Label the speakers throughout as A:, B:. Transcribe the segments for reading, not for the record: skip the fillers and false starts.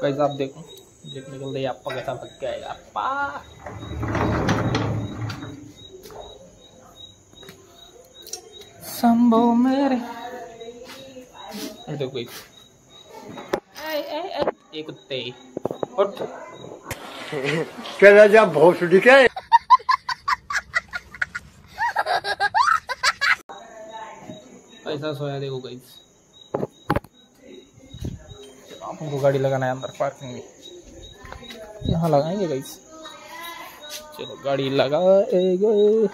A: Guys आप देखो break निकल रही है, आपा कैसा भग के आएगा आपा। संभव मेरे देखो एक कुत्ते उठ
B: क्या जा भोसड़ी क्या
A: ऐसा सोया देखो गाइस। आपको गाड़ी लगाना है अंदर पार्किंग में, यहाँ लगाएंगे गाइस। चलो गाड़ी लगाएंगे।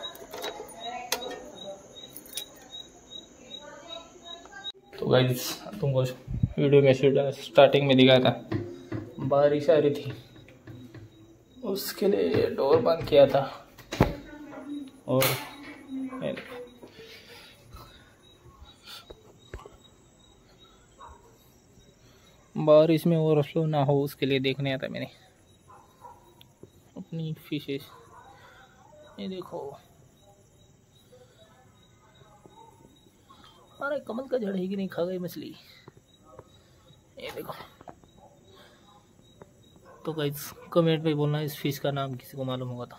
A: तो गाइस तुमको वीडियो में स्टार्टिंग में दिखाया था, बारिश आ रही थी, उसके लिए डोर बंद किया था। और बारिश में ओवरफ्लो ना हो उसके लिए देखने आता मैंने अपनी फिशेस। ये देखो, अरे कमल का जड़ है कि नहीं, खा गई मछली। ये देखो। तो गाइस कमेंट में बोलना इस फिश का नाम किसी को मालूम होगा तो।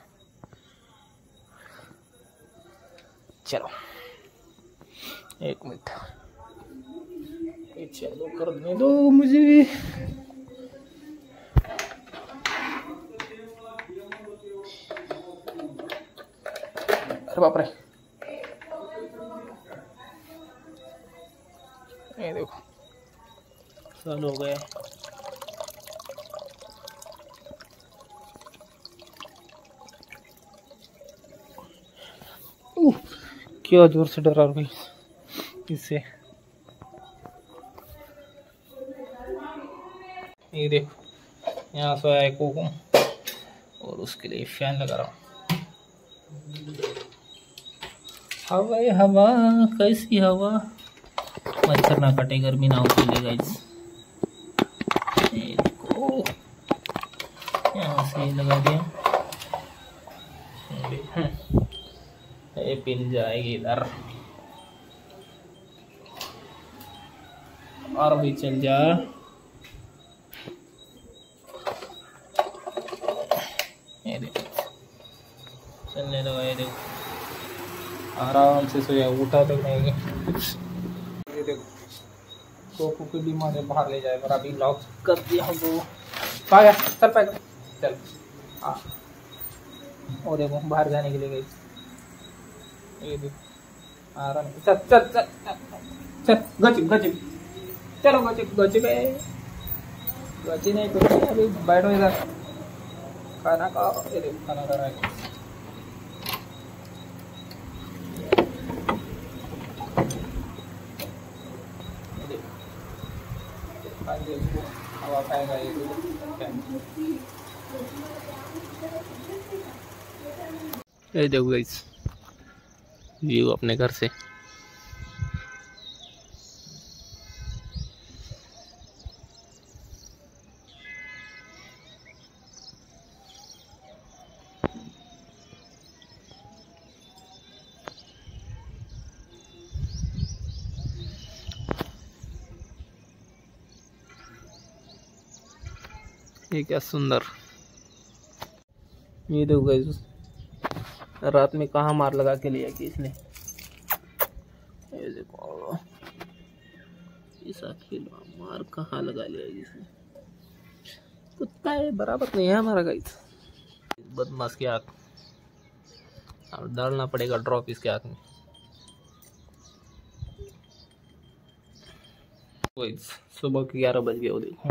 A: चलो एक मिनट, चालू करने दो मुझे। अरे बाप रे, ये देखो चालू हो गया। क्या जोर से डरा गई इससे। ये देखो यहाँ सोया है कोको, और उसके लिए फैन लगा रहा हूँ। हवा है हवा, कैसी हवा, मच्छर ना कटे, गर्मी ना हो चले गाइस। देखो यहाँ से लगा दिया, ये पिन जाएगी इधर और भी चल जा। ये देखो चलने लगा, ये देखो आराम से सोया, उठा तक नहीं कुछ। ये देखो कोको की बीमार से बाहर ले जाए, पर अभी लॉक कर दिया हमको। पाया चल पाएगा, चल हाँ। और देखो बाहर जाने के लिए गई। ये देखो आराम, चल चल चल चल गचिप गचिप, चलो गचिप गचिप गची नहीं कुछ नहीं, अभी बैठो इधर खाना खाओ। ये देखो खाना खा रहा है। हवा खाएगा ये देखो गाइस व्यू अपने घर से। ये क्या सुंदर, ये देखो गाइस रात में कहाँ मार लगा के लिया कि इसने। ये देखो ऐसा खेला मार कहाँ लगा लिया इसने, कुत्ता है बराबर नहीं है हमारा गाइस। बदमाश की आँख, अब डालना पड़ेगा ड्रॉप इसके आँख में। सुबह के 11 बज गए, वो देखो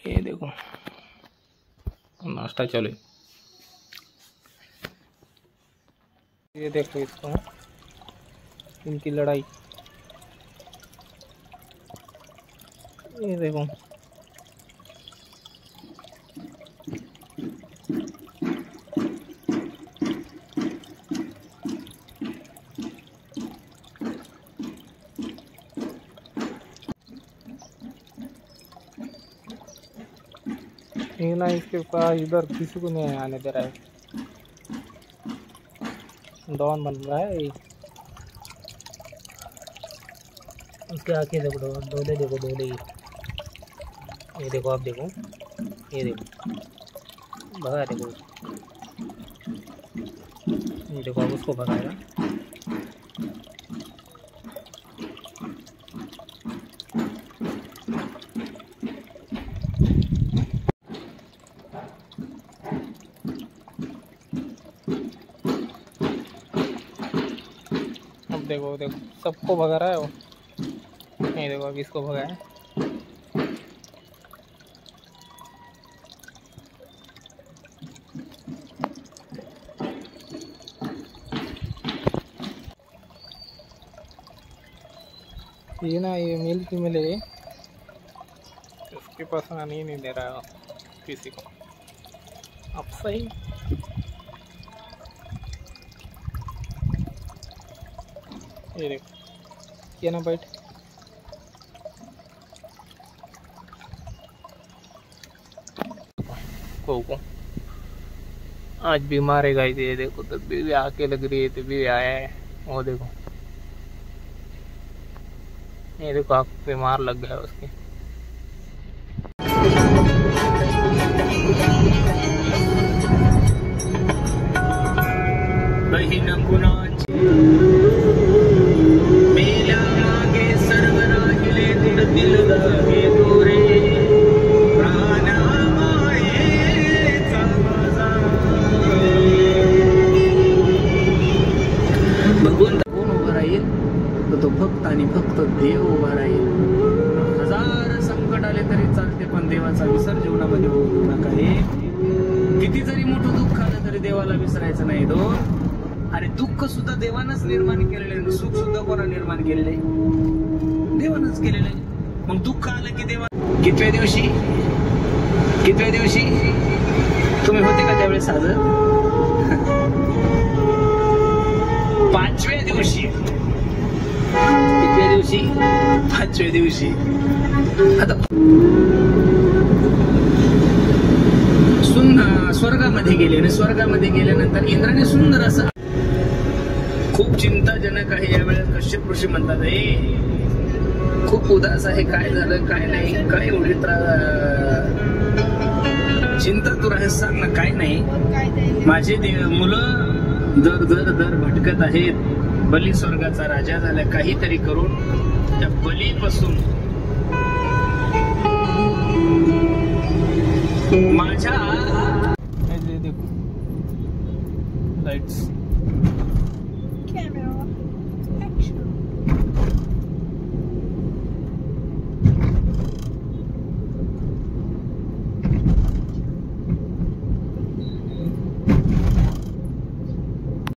A: ये देखो नाश्ता चले। ये देखो इसको, इनकी लड़ाई। ये देखो ये ना, इसके पास इधर किसी को नहीं आने दे रहा है, डॉन बन रहा है। इसके आंखें देखो, डोले देखो, डोले। ये देखो, आप देखो, ये देखो, भगा देखो, ये देखो, अब उसको भगाएगा। अब देखो, देखो सबको भगा रहा है वो। ये देखो, अब इसको भगाया। ये ना, ये मेल फीमेल है, इसके पास आने ही नहीं दे रहा किसी को। अब सही। ये देखो, ये ना बैठ। को आज भी मारेगा। ये देखो, तब भी आके लग रही है, तब भी आया है। वो देखो, ये देखो, आँख पे मार लग गया उसके। बहिण कुणाची मेल्या मागे सर्व राहिले, दिल लागे दोरे, प्राणा मायेचा माझा। भगवंत कोण उभा राहील? तो फक्त आणि फक्त देव उभा राहील। हजार संकट आले तरी चालते, पण देवाचा विसर जीवनामध्ये होऊ देऊ नका। हे किती जरी मोठं दुःख आलं तरी देवाला विसरायचं नाही। अरे दुःख सुद्धा देवानच निर्माण केलेलं, सुख सुद्धा कोणा निर्माण केलेलं आहे? देवानच केलेलं आहे। मग दुःख आलं की देवा कितव्या दिवशी तुम्ही होते का त्यावेळेस हजर? 5व्या दिवशी। कितव्या दिवशी? 5व्या दिवशी। आता स्वर्गामध्ये गेले आणि स्वर्गामध्ये गेल्यानंतर इंद्राने सुंदर असं, खूप चिंताजनक आहे यावेळेस। कश्यप ऋषी म्हणतात, खूप उदास आहे, काय झालं काय नाही, काय एवढी चिंता तू राहस, सांग ना काय नाही। माझे मुलं दर भटकत आहेत, बली स्वर्गाचा राजा झाला, काहीतरी करून त्या बलीपासून माझ्या